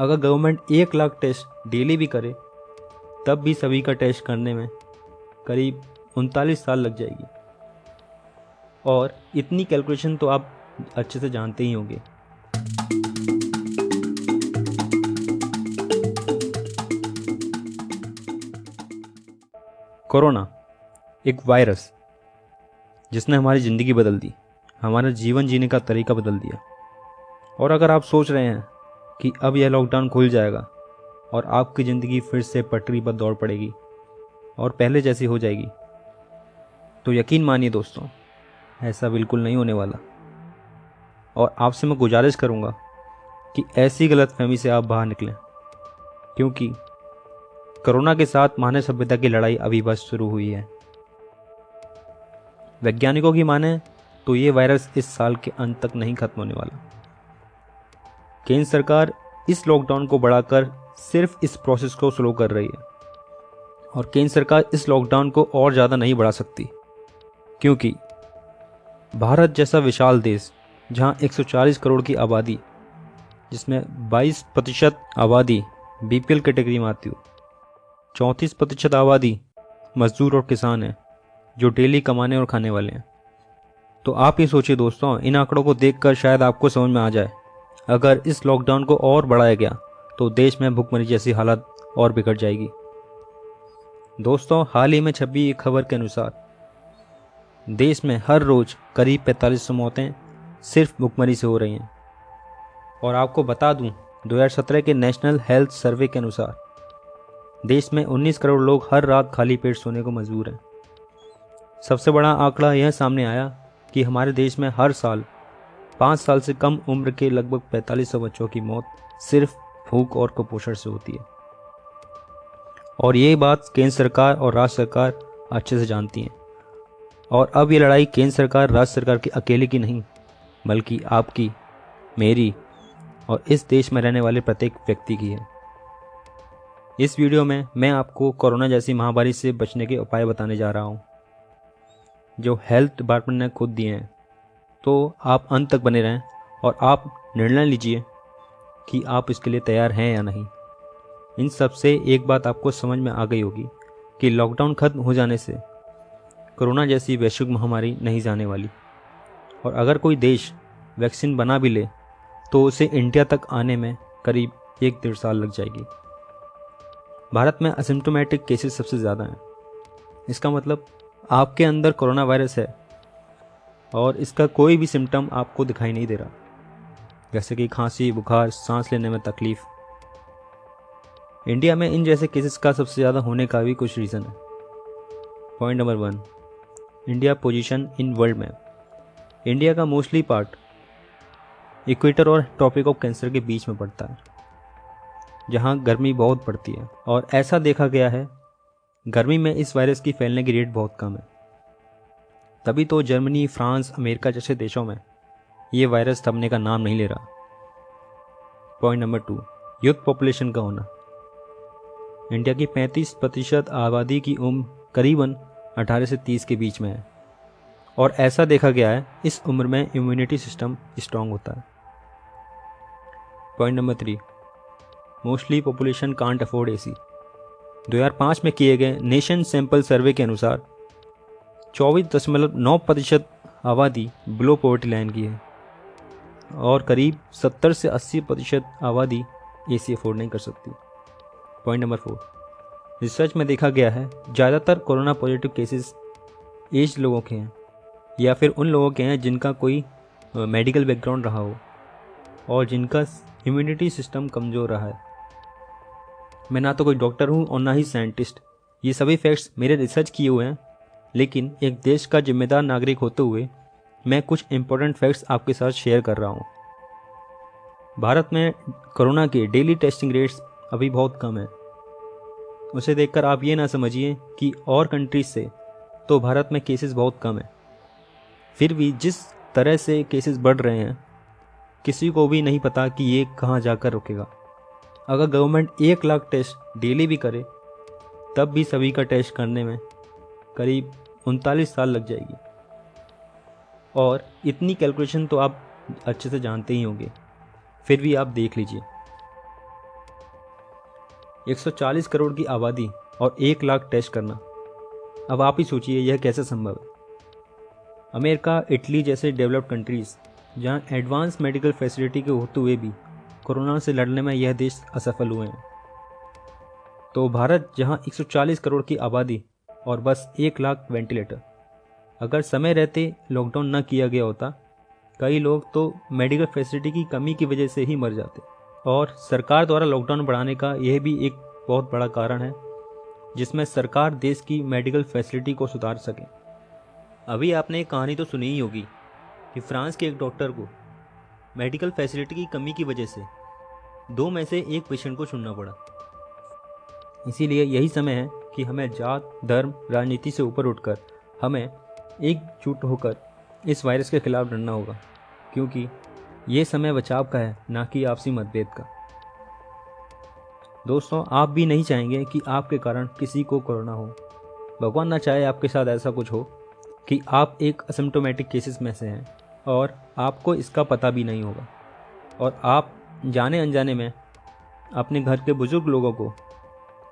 अगर government 1 lakh test daily भी करे तब भी सभी का टेस्ट करने में करीब 39 साल लग जाएगी। और इतनी कैलकुलेशन तो आप अच्छे से जानते ही होंगे। कोरोना एक वायरस जिसने हमारी ज़िंदगी बदल दी, हमारा जीवन जीने का तरीका बदल दिया। और अगर आप सोच रहे हैं कि अब यह लॉकडाउन खुल जाएगा और आपकी ज़िंदगी फिर से पटरी पर दौड़ पड़ेगी और पहले जैसी हो जाएगी, तो यकीन मानिए दोस्तों, ऐसा बिल्कुल नहीं होने वाला। और आपसे मैं गुजारिश करूंगा कि ऐसी गलतफहमी से आप बाहर निकलें, क्योंकि कोरोना के साथ मानव सभ्यता की लड़ाई अभी बस शुरू हुई है। वैज्ञानिकों की माने तो ये वायरस इस साल के अंत तक नहीं खत्म होने वाला। केंद्र सरकार इस लॉकडाउन को बढ़ाकर सिर्फ इस प्रोसेस को स्लो कर रही है। और केंद्र सरकार इस लॉकडाउन को और ज़्यादा नहीं बढ़ा सकती, क्योंकि भारत जैसा विशाल देश जहां 140 करोड़ की आबादी, जिसमें 22% आबादी बीपीएल कैटेगरी में आती हो, 34% आबादी मजदूर और किसान है जो डेली कमाने और खाने वाले हैं। तो आप ही सोचिए दोस्तों, इन आंकड़ों को देखकर शायद आपको समझ में आ जाए, अगर इस लॉकडाउन को और बढ़ाया गया तो देश में भुखमरी जैसी हालत और बिगड़ जाएगी। दोस्तों, हाल ही में छपी एक खबर के अनुसार देश में हर रोज करीब 4500 मौतें सिर्फ भुखमरी से हो रही हैं। और आपको बता दूं, 2017 के नेशनल हेल्थ सर्वे के अनुसार देश में 19 करोड़ लोग हर रात खाली पेट सोने को मजबूर हैं। सबसे बड़ा आंकड़ा यह सामने आया कि हमारे देश में हर साल 5 साल से कम उम्र के लगभग 4500 बच्चों की मौत सिर्फ भूख और कुपोषण से होती है। और ये बात केंद्र सरकार और राज्य सरकार अच्छे से जानती हैं। और अब ये लड़ाई केंद्र सरकार राज्य सरकार की अकेले की नहीं, बल्कि आपकी, मेरी और इस देश में रहने वाले प्रत्येक व्यक्ति की है। इस वीडियो में मैं आपको कोरोना जैसी महामारी से बचने के उपाय बताने जा रहा हूँ, जो हेल्थ डिपार्टमेंट ने खुद दिए हैं। तो आप अंत तक बने रहें और आप निर्णय लीजिए कि आप इसके लिए तैयार हैं या नहीं। इन सब से एक बात आपको समझ में आ गई होगी कि लॉकडाउन खत्म हो जाने से कोरोना जैसी वैश्विक महामारी नहीं जाने वाली। और अगर कोई देश वैक्सीन बना भी ले तो उसे इंडिया तक आने में करीब 1-1.5 साल लग जाएगी। भारत में असिम्प्टोमेटिक केसेस सबसे ज़्यादा हैं। इसका मतलब आपके अंदर कोरोना वायरस है और इसका कोई भी सिम्टम आपको दिखाई नहीं दे रहा, जैसे कि खांसी, बुखार, सांस लेने में तकलीफ। इंडिया में इन जैसे केसेस का सबसे ज़्यादा होने का भी कुछ रीज़न है। Point number 1, India position in world map. India का मोस्टली पार्ट इक्वेटर और ट्रॉपिक ऑफ कैंसर के बीच में पड़ता है, जहाँ गर्मी बहुत पड़ती है। और ऐसा देखा गया है, गर्मी में इस वायरस की फैलने की रेट बहुत कम है। तभी तो जर्मनी, फ्रांस, अमेरिका जैसे देशों में ये वायरस थमने का नाम नहीं ले रहा। पॉइंट नंबर 2, यूथ पॉपुलेशन का होना। इंडिया की 35% आबादी की उम्र करीबन 18 से 30 के बीच में है। और ऐसा देखा गया है, इस उम्र में इम्यूनिटी सिस्टम स्ट्रांग होता है। Point number 3, mostly population can't afford AC. 2005 में किए गए नेशन सैंपल सर्वे के अनुसार 24.9% आबादी बिलो पॉवर्टी लाइन की है और करीब 70 से 80% आबादी एसी अफोर्ड नहीं कर सकती। पॉइंट नंबर 4, रिसर्च में देखा गया है ज़्यादातर कोरोना पॉजिटिव केसेस एज लोगों के हैं या फिर उन लोगों के हैं जिनका कोई मेडिकल बैकग्राउंड रहा हो और जिनका इम्यूनिटी सिस्टम कमज़ोर रहा है। मैं ना तो कोई डॉक्टर हूँ और ना ही साइंटिस्ट। ये सभी फैक्ट्स मेरे रिसर्च किए हुए हैं, लेकिन एक देश का जिम्मेदार नागरिक होते हुए मैं कुछ इंपॉर्टेंट फैक्ट्स आपके साथ शेयर कर रहा हूँ। भारत में कोरोना के डेली टेस्टिंग रेट्स अभी बहुत कम है। उसे देखकर आप ये ना समझिए कि और कंट्रीज से तो भारत में केसेस बहुत कम है। फिर भी जिस तरह से केसेस बढ़ रहे हैं, किसी को भी नहीं पता कि ये कहाँ जाकर रुकेगा। अगर गवर्नमेंट 1 लाख टेस्ट डेली भी करे तब भी सभी का टेस्ट करने में करीब 39 साल लग जाएगी। और इतनी कैलकुलेशन तो आप अच्छे से जानते ही होंगे, फिर भी आप देख लीजिए। 140 करोड़ की आबादी और 1 लाख टेस्ट करना। अब आप ही सोचिए यह कैसे संभव है। अमेरिका, इटली जैसे डेवलप्ड कंट्रीज़ जहां एडवांस मेडिकल फैसिलिटी के होते हुए भी कोरोना से लड़ने में यह देश असफल हुए हैं, तो भारत जहां 140 करोड़ की आबादी और बस 1 लाख वेंटिलेटर, अगर समय रहते लॉकडाउन न किया गया होता, कई लोग तो मेडिकल फैसिलिटी की कमी की वजह से ही मर जाते। और सरकार द्वारा लॉकडाउन बढ़ाने का यह भी एक बहुत बड़ा कारण है, जिसमें सरकार देश की मेडिकल फैसिलिटी को सुधार सके। अभी आपने एक कहानी तो सुनी ही होगी कि फ्रांस के एक डॉक्टर को मेडिकल फैसिलिटी की कमी की वजह से 2 में से 1 पेशेंट को चुनना पड़ा। इसीलिए यही समय है कि हमें जात, धर्म, राजनीति से ऊपर उठकर हमें एकजुट होकर इस वायरस के खिलाफ लड़ना होगा, क्योंकि ये समय बचाव का है, ना कि आपसी मतभेद का। दोस्तों, आप भी नहीं चाहेंगे कि आपके कारण किसी को कोरोना हो। भगवान ना चाहे आपके साथ ऐसा कुछ हो कि आप एक असिम्प्टोमेटिक केसेस में से हैं और आपको इसका पता भी नहीं होगा और आप जाने अनजाने में अपने घर के बुजुर्ग लोगों को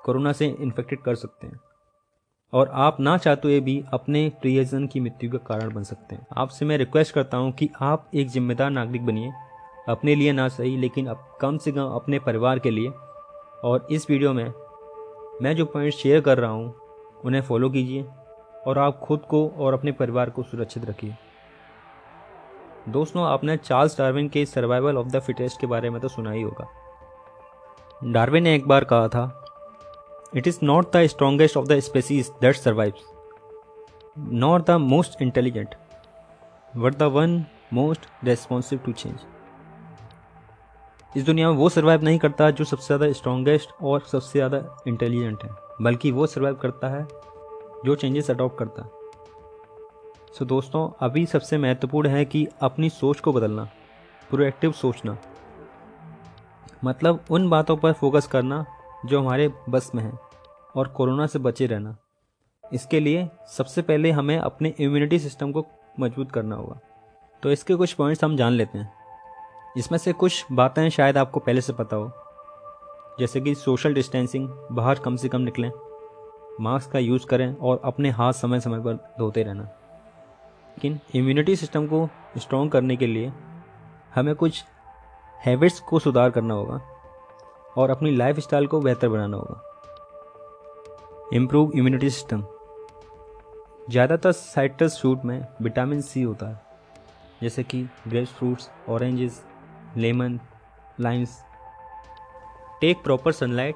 कोरोना से इन्फेक्टेड कर सकते हैं और आप ना चाहते हुए भी अपने प्रियजन की मृत्यु का कारण बन सकते हैं। आपसे मैं रिक्वेस्ट करता हूं कि आप एक जिम्मेदार नागरिक बनिए, अपने लिए ना सही लेकिन कम से कम अपने परिवार के लिए। और इस वीडियो में मैं जो पॉइंट शेयर कर रहा हूं उन्हें फॉलो कीजिए और आप खुद को और अपने परिवार को सुरक्षित रखिए। दोस्तों, आपने चार्ल्स डार्विन के सर्वाइवल ऑफ द फिटेस्ट के बारे में तो सुना ही होगा। डार्विन ने एक बार कहा था, it is not the strongest of the species that survives, not the most intelligent, but the one most responsive to change. इस दुनिया में वो सर्वाइव नहीं करता जो सबसे ज़्यादा स्ट्रॉन्गेस्ट और सबसे ज़्यादा इंटेलिजेंट है, बल्कि वो सर्वाइव करता है जो चेंजेस अडॉप्ट करता है। सो दोस्तों, अभी सबसे महत्वपूर्ण है कि अपनी सोच को बदलना, प्रोएक्टिव सोचना, मतलब उन बातों पर फोकस करना जो हमारे बस में है और कोरोना से बचे रहना। इसके लिए सबसे पहले हमें अपने इम्यूनिटी सिस्टम को मजबूत करना होगा। तो इसके कुछ पॉइंट्स हम जान लेते हैं। इसमें से कुछ बातें शायद आपको पहले से पता हो, जैसे कि सोशल डिस्टेंसिंग, बाहर कम से कम निकलें, मास्क का यूज़ करें और अपने हाथ समय समय पर धोते रहना। लेकिन इम्यूनिटी सिस्टम को स्ट्रॉन्ग करने के लिए हमें कुछ हैबिट्स को सुधार करना होगा और अपनी लाइफ स्टाइल को बेहतर बनाना होगा। Improve immunity system. ज़्यादातर साइट्रस फ्रूट में विटामिन सी होता है, जैसे कि grapes fruits, oranges, lemon, limes. Take proper sunlight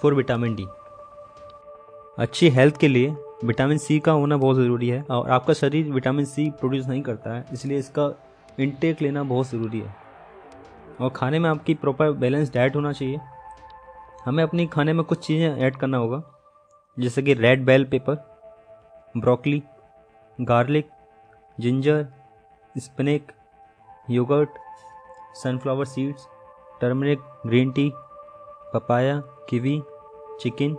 for vitamin D. अच्छी हेल्थ के लिए विटामिन सी का होना बहुत ज़रूरी है और आपका शरीर विटामिन सी प्रोड्यूस नहीं करता है, इसलिए इसका इनटेक लेना बहुत ज़रूरी है। और खाने में आपकी प्रॉपर बैलेंस डाइट होना चाहिए। हमें अपनी खाने में कुछ चीज़ें ऐड करना होगा, जैसे कि red bell pepper, broccoli, garlic, ginger, spinach, yogurt, sunflower seeds, turmeric, green tea, papaya, kiwi, chicken.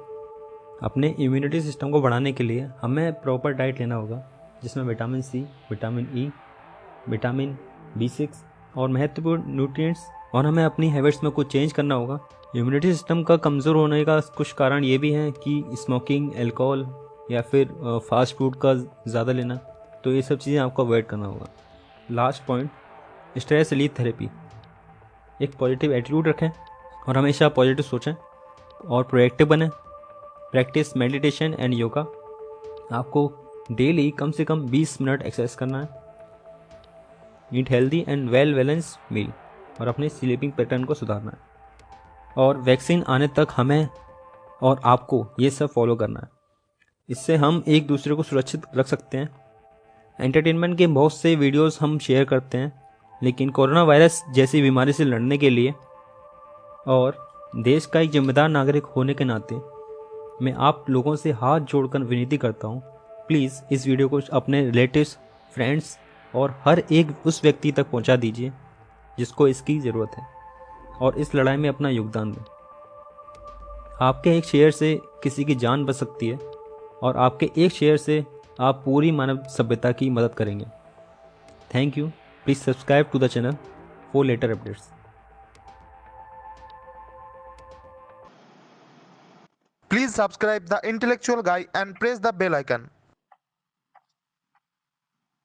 अपने इम्यूनिटी सिस्टम को बढ़ाने के लिए हमें प्रॉपर डाइट लेना होगा, जिसमें vitamin C, vitamin E, vitamin B6 और महत्वपूर्ण न्यूट्रिएंट्स। और हमें अपनी हैबिट्स में कुछ चेंज करना होगा। इम्यूनिटी सिस्टम का कमज़ोर होने का कुछ कारण ये भी हैं कि स्मोकिंग, अल्कोहल या फिर फास्ट फूड का ज़्यादा लेना, तो ये सब चीज़ें आपको अवॉइड करना होगा। Last point, stress relief therapy. एक पॉजिटिव एटीट्यूड रखें और हमेशा पॉजिटिव सोचें और प्रोएक्टिव बने। Practice meditation and yoga. आपको डेली कम से कम 20 मिनट एक्सरसाइज करना है। Eat healthy and well balance meal और अपने स्लीपिंग पैटर्न को सुधारना है। और वैक्सीन आने तक हमें और आपको ये सब फॉलो करना है। इससे हम एक दूसरे को सुरक्षित रख सकते हैं। एंटरटेनमेंट के बहुत से वीडियोस हम शेयर करते हैं, लेकिन कोरोना वायरस जैसी बीमारी से लड़ने के लिए और देश का एक जिम्मेदार नागरिक होने के नाते मैं आप लोगों से हाथ जोड़कर विनती करता हूँ, प्लीज़ इस वीडियो को अपने रिलेटिव्स, फ्रेंड्स और हर एक उस व्यक्ति तक पहुँचा दीजिए जिसको इसकी ज़रूरत है और इस लड़ाई में अपना योगदान दें। आपके एक शेयर से किसी की जान बच सकती है और आपके एक शेयर से आप पूरी मानव सभ्यता की मदद करेंगे। Thank you. Please subscribe to the channel for later updates. subscribe the Intellectual Guy and press the bell icon.